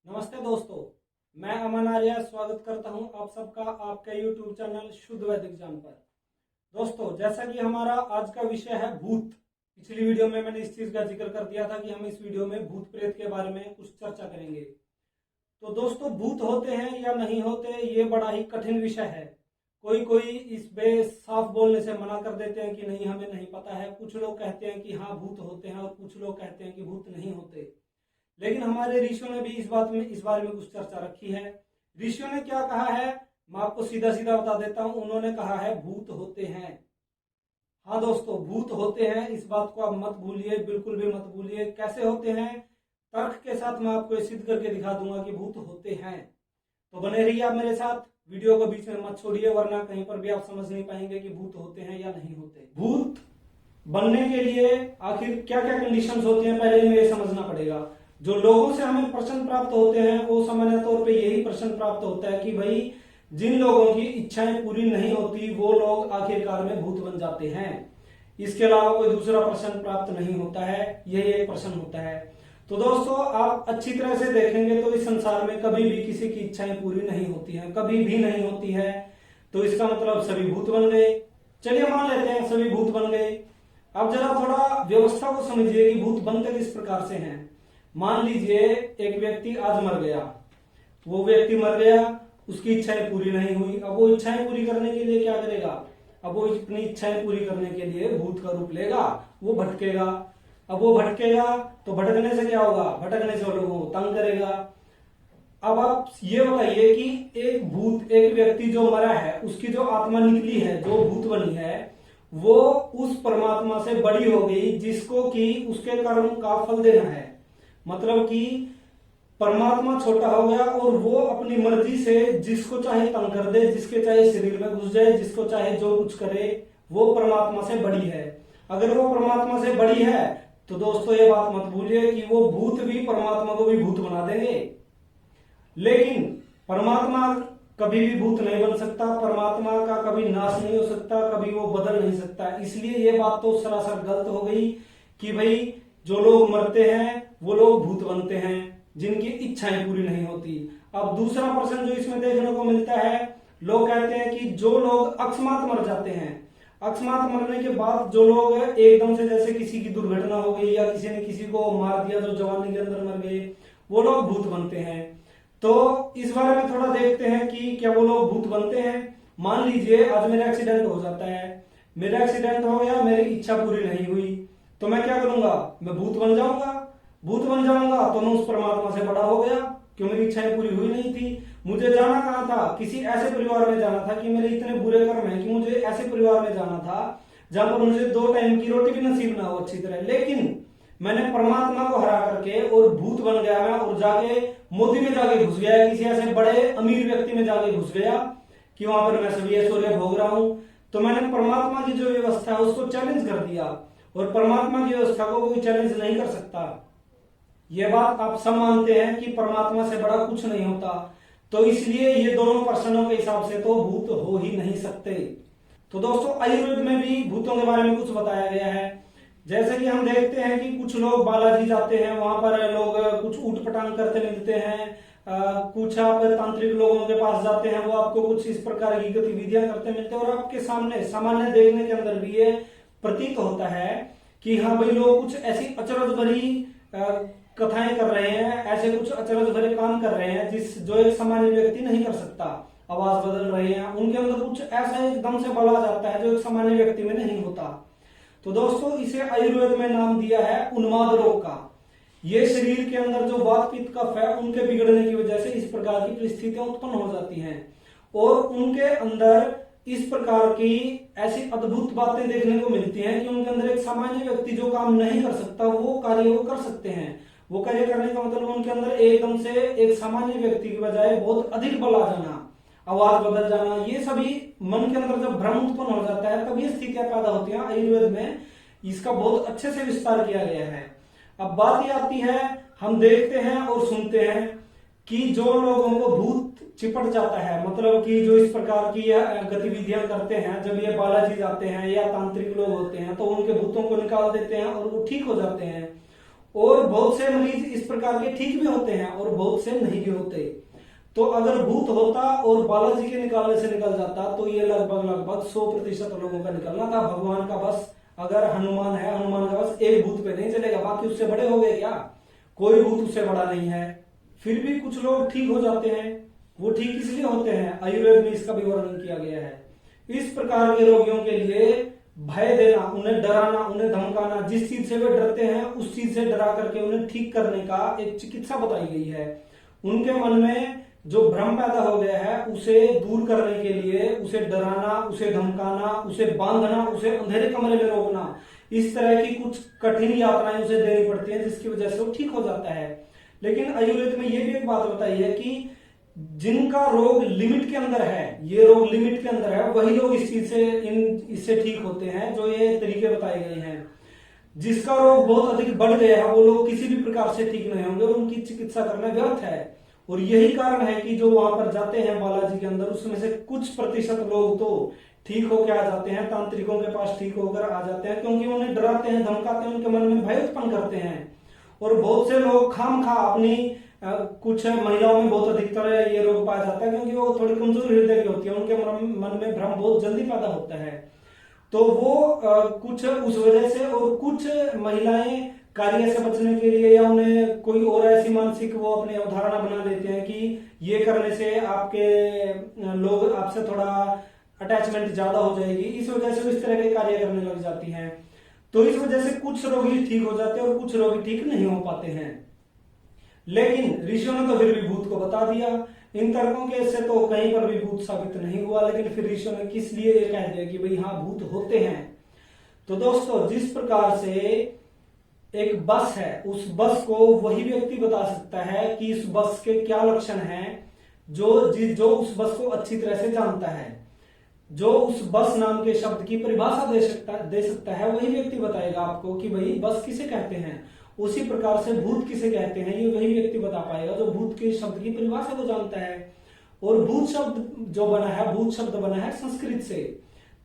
नमस्ते दोस्तों, मैं अमन आर्य स्वागत करता हूं आप सबका आपके YouTube चैनल शुद्ध वैदिक ज्ञान पर। दोस्तों, जैसा कि हमारा आज का विषय है भूत। पिछली वीडियो में मैंने इस चीज का जिक्र कर दिया था कि हम इस वीडियो में भूत प्रेत के बारे में कुछ चर्चा करेंगे। तो दोस्तों, भूत होते हैं या नहीं होते, ये बड़ा ही कठिन विषय है। कोई इस पे साफ बोलने से मना कर देते हैं कि नहीं, हमें नहीं पता है। कुछ लोग कहते हैं कि हाँ भूत होते हैं और कुछ लोग कहते हैं कि भूत नहीं होते। लेकिन हमारे ऋषियों ने भी इस बारे में कुछ चर्चा रखी है। ऋषियों ने क्या कहा है, मैं आपको सीधा सीधा बता देता हूं। उन्होंने कहा है भूत होते हैं। हाँ दोस्तों, भूत होते हैं, इस बात को आप मत भूलिए, बिल्कुल भी मत भूलिए। कैसे होते हैं, तर्क के साथ मैं आपको सिद्ध करके दिखा दूंगा कि भूत होते हैं। तो बने रहिए आप मेरे साथ, वीडियो को बीच में मत छोड़िए, वरना कहीं पर भी आप समझ नहीं पाएंगे कि भूत होते हैं या नहीं होते। भूत बनने के लिए आखिर क्या क्या कंडीशंस होती हैं, पहले हमें ये समझना पड़ेगा। जो लोगों से हमें प्रश्न प्राप्त होते हैं, वो सामान्य तौर पे यही प्रश्न प्राप्त होता है कि भाई, जिन लोगों की इच्छाएं पूरी नहीं होती वो लोग आखिरकार में भूत बन जाते हैं। इसके अलावा कोई दूसरा प्रश्न प्राप्त नहीं होता है, यही एक प्रश्न होता है। तो दोस्तों, आप अच्छी तरह से देखेंगे तो इस संसार में कभी भी किसी की इच्छाएं पूरी नहीं होती हैं, कभी भी नहीं होती है। तो इसका मतलब सभी भूत बन गए। चलिए मान लेते हैं सभी भूत बन गए। अब जरा थोड़ा व्यवस्था को समझिए कि भूत बनते किस प्रकार से हैं। मान लीजिए एक व्यक्ति आज मर गया, वो व्यक्ति मर गया, उसकी इच्छाएं पूरी नहीं हुई। अब वो इच्छाएं पूरी करने के लिए क्या करेगा, अब वो अपनी इच्छाएं पूरी करने के लिए भूत का रूप लेगा, वो भटकेगा। अब वो भटकेगा तो भटकने से क्या होगा, भटकने से लोगों को तंग करेगा। अब आप ये बताइए कि एक भूत, एक व्यक्ति जो मरा है, उसकी जो आत्मा निकली है, जो भूत बनी है, वो उस परमात्मा से बड़ी हो गई जिसको कि उसके कर्म का फल देना है। मतलब कि परमात्मा छोटा हो गया और वो अपनी मर्जी से जिसको चाहे तंग कर दे, जिसके चाहे शरीर में घुस जाए, जिसको चाहे जो कुछ करे, वो परमात्मा से बड़ी है। अगर वो परमात्मा से बड़ी है तो दोस्तों ये बात मत भूलिए कि वो भूत भी परमात्मा को भी भूत बना देंगे। लेकिन परमात्मा कभी भी भूत नहीं बन सकता, परमात्मा का कभी नाश नहीं हो सकता, कभी वो बदल नहीं सकता। इसलिए ये बात तो सरासर गलत हो गई कि भाई जो लोग मरते हैं वो लोग भूत बनते हैं जिनकी इच्छाएं पूरी नहीं होती। अब दूसरा प्रश्न जो इसमें देखने को मिलता है, लोग कहते हैं कि जो लोग अकस्मात मर जाते हैं, अकस्मात मरने के बाद जो लोग एकदम से, जैसे किसी की दुर्घटना हो गई या किसी ने किसी को मार दिया, जो जवानी के अंदर मर गए, वो लोग भूत बनते हैं। तो इस बारे में थोड़ा देखते हैं कि क्या वो लोग भूत बनते हैं। मान लीजिए आज मेरा एक्सीडेंट हो जाता है, मेरा एक्सीडेंट हो गया, मेरी इच्छा पूरी नहीं हुई, तो मैं क्या करूंगा, मैं भूत बन जाऊंगा। भूत बन जाऊंगा तो मैं उस परमात्मा से बड़ा हो गया, क्यों, मेरी इच्छाएं पूरी हुई नहीं थी। मुझे जाना कहाँ था, किसी ऐसे परिवार में जाना था कि मेरे इतने बुरे कर्म हैं कि मुझे ऐसे परिवार में जाना था जहां पर मुझे 2 टाइम की रोटी भी नसीब ना हो अच्छी तरह। लेकिन मैंने परमात्मा को हरा करके और भूत बन गया मैं, और जाके मोदी में जाके घुस गया, किसी ऐसे बड़े अमीर व्यक्ति में जाके घुस गया कि वहां पर मैं सभी ऐश्वर्य भोग रहा हूं। तो मैंने परमात्मा की जो व्यवस्था है उसको चैलेंज कर दिया, और परमात्मा की व्यवस्था को कोई चैलेंज नहीं कर सकता। यह बात आप सब मानते हैं कि परमात्मा से बड़ा कुछ नहीं होता। तो इसलिए ये दोनों प्रश्नों के हिसाब से तो भूत हो ही नहीं सकते। तो दोस्तों, आयुर्वेद में भी भूतों के बारे में कुछ बताया गया है। जैसे कि हम देखते हैं कि कुछ लोग बालाजी जाते हैं, वहां पर लोग कुछ ऊट पटांग करते मिलते हैं। कुछ आप तांत्रिक लोगों के पास जाते हैं, वो आपको कुछ इस प्रकार की गतिविधियां करते मिलते हैं, और आपके सामने सामान्य देखने के अंदर भी ये प्रतीत होता है कि हाँ भाई, लोग कुछ ऐसी अचरज भरी कथाएं कर रहे हैं, ऐसे कुछ अचरज भरे काम कर रहे हैं जो एक सामान्य व्यक्ति नहीं कर सकता। आवाज बदल रहे हैं, उनके अंदर कुछ ऐसा एकदम से बल आ जाता है जो एक सामान्य व्यक्ति में नहीं होता। तो दोस्तों, इसे आयुर्वेद में नाम दिया है उन्माद रोग का। ये शरीर के अंदर जो वात पित्त कफ है, उनके बिगड़ने की वजह से इस प्रकार की परिस्थितियां उत्पन्न हो जाती हैं, और उनके अंदर इस प्रकार की ऐसी अद्भुत बातें देखने को मिलती हैं कि उनके अंदर एक सामान्य व्यक्ति जो काम नहीं कर सकता वो कार्य वो कर सकते हैं। वो कार्य करने का मतलब उनके अंदर एकदम से एक सामान्य व्यक्ति की बजाय बहुत अधिक बल आ जाना, आवाज बदल जाना, ये सभी मन के अंदर जब भ्रम उत्पन्न हो जाता है तब ये स्थितियां पैदा होती हैं। आयुर्वेद में इसका बहुत अच्छे से विस्तार किया गया है। अब बात ये आती है, हम देखते हैं और सुनते हैं कि जो लोगों को भूत चिपट जाता है, मतलब कि जो इस प्रकार की गतिविधियां करते हैं, जब ये बालाजी जाते हैं या तांत्रिक लोग होते हैं तो उनके भूतों को निकाल देते हैं और वो ठीक हो जाते हैं। और बहुत से मरीज इस प्रकार के ठीक भी होते हैं और बहुत से नहीं भी होते। तो अगर भूत होता और बालाजी के निकालने से निकल जाता तो ये लगभग लगभग 100% लोगों का निकलना था। भगवान का बस अगर हनुमान है, हनुमान का बस एक भूत पे नहीं चलेगा, बाकी उससे बड़े हो गए क्या? कोई भूत उससे बड़ा नहीं है। फिर भी कुछ लोग ठीक हो जाते हैं। वो ठीक इसलिए होते हैं, आयुर्वेद में इसका भी वर्णन किया गया है। इस प्रकार के रोगियों के लिए भय देना, उन्हें डराना, उन्हें धमकाना, जिस चीज से वे डरते हैं उस चीज से डरा करके उन्हें ठीक करने का एक चिकित्सा बताई गई है। उनके मन में जो भ्रम पैदा हो गया है उसे दूर करने के लिए उसे डराना, उसे धमकाना, उसे बांधना, उसे अंधेरे कमरे में रोकना, इस तरह की कुछ कठिन यात्राएं उसे देनी पड़ती हैं, जिसकी वजह से वो ठीक हो जाता है। लेकिन आयुर्वेद में ये भी एक बात बताई है कि जिनका रोग लिमिट के अंदर है, ये रोग लिमिट के अंदर है, वही लोग इस चीज से इससे ठीक होते हैं, जो ये तरीके बताए गए हैं। जिसका रोग बहुत अधिक बढ़ गया है वो लोग किसी भी प्रकार से ठीक नहीं होंगे, उनकी चिकित्सा करना व्यर्थ है। और यही कारण है कि जो वहां पर जाते हैं बालाजी के अंदर, उसमें से कुछ प्रतिशत लोग तो ठीक होकर आ जाते हैं, तांत्रिकों के पास ठीक होकर आ जाते हैं, क्योंकि उन्हें डराते हैं, धमकाते हैं, उनके मन में भय उत्पन्न करते हैं। और बहुत से लोग खामखा अपनी कुछ महिलाओं में बहुत अधिकतर ये रोग पाया जाता है, क्योंकि वो थोड़ी कमजोर हृदय की होती है, उनके मन में भ्रम बहुत जल्दी पैदा होता है। तो वो कुछ उस वजह से, और कुछ महिलाएं कार्य से बचने के लिए या उन्हें कोई और ऐसी मानसिक वो अपनी अवधारणा बना लेते हैं कि ये करने से आपके लोग आपसे थोड़ा अटैचमेंट ज्यादा हो जाएगी, इस वजह से इस तरह के कार्य करने लग जाती हैं। तो इस वजह से कुछ रोगी ठीक हो जाते हैं और कुछ रोगी ठीक नहीं हो पाते हैं। लेकिन ऋषियों ने तो फिर भी भूत को बता दिया। इन तर्कों के से तो कहीं पर भी भूत साबित नहीं हुआ, लेकिन फिर ऋषियों ने किस लिए ये कह दिया कि भाई हाँ भूत होते हैं। तो दोस्तों, जिस प्रकार से एक बस है, उस बस को वही व्यक्ति बता सकता है कि इस बस के क्या लक्षण हैं, जो उस बस को अच्छी तरह से जानता है, जो उस बस नाम के शब्द की परिभाषा दे सकता है, वही व्यक्ति बताएगा आपको कि भाई बस किसे कहते हैं। उसी प्रकार से भूत किसे कहते हैं, ये वही व्यक्ति बता पाएगा जो भूत के शब्द की परिभाषा को जानता है। और भूत शब्द जो बना है, भूत शब्द बना है संस्कृत से।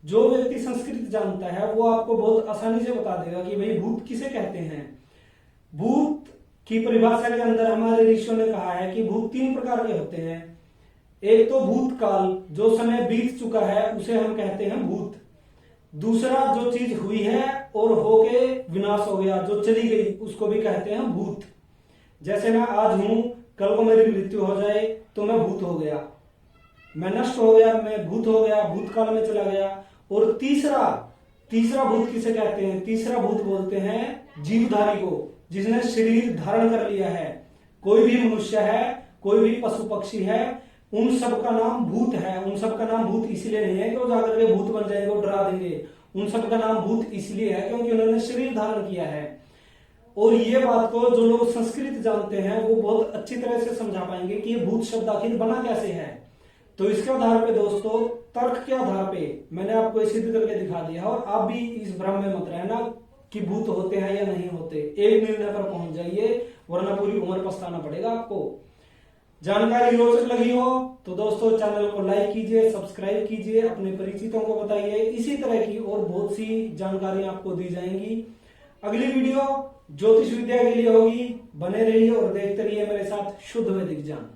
जो व्यक्ति संस्कृत जानता है वो आपको बहुत आसानी से बता देगा कि भाई भूत किसे कहते हैं। भूत की परिभाषा के अंदर हमारे ऋषियों ने कहा है कि भूत 3 प्रकार के होते हैं। एक तो भूतकाल, जो समय बीत चुका है उसे हम कहते हैं भूत। दूसरा, जो चीज हुई है और होके विनाश हो गया, जो चली गई, उसको भी कहते हैं भूत। जैसे मैं आज हूं, कल को मेरी मृत्यु हो जाए तो मैं भूत हो गया, मैं नष्ट हो गया, मैं भूत हो गया, भूतकाल में चला गया। और तीसरा भूत किसे कहते हैं? तीसरा भूत बोलते हैं जीवधारी को, जिसने शरीर धारण कर लिया है। कोई भी मनुष्य है, कोई भी पशु पक्षी है, उन सब का नाम भूत है। उन सब का नाम भूत इसलिए नहीं है कि वो जाकर के भूत बन जाएंगे और डरा देंगे। उन सब का नाम भूत इसलिए है क्योंकि उन्होंने शरीर धारण किया है। और ये बात को जो लोग संस्कृत जानते हैं वो बहुत अच्छी तरह से समझा पाएंगे कि ये भूत शब्द आखिर बना कैसे है। तो इसके आधार पे दोस्तों, तर्क के आधार पे मैंने आपको सिद्ध करके दिखा दिया। और आप भी इस भ्रम में मत रहना कि भूत होते हैं या नहीं होते। एक निर्णय पर पहुंच जाइए, वरना पूरी उम्र पछताना पड़ेगा आपको। जानकारी रोचक लगी हो तो दोस्तों चैनल को लाइक कीजिए, सब्सक्राइब कीजिए, अपने परिचितों को बताइए। इसी तरह की और बहुत सी जानकारी आपको दी जाएंगी। अगली वीडियो ज्योतिष विद्या के लिए होगी। बने रहिए और देखते रहिए मेरे साथ शुद्ध वैदिक ज्ञान।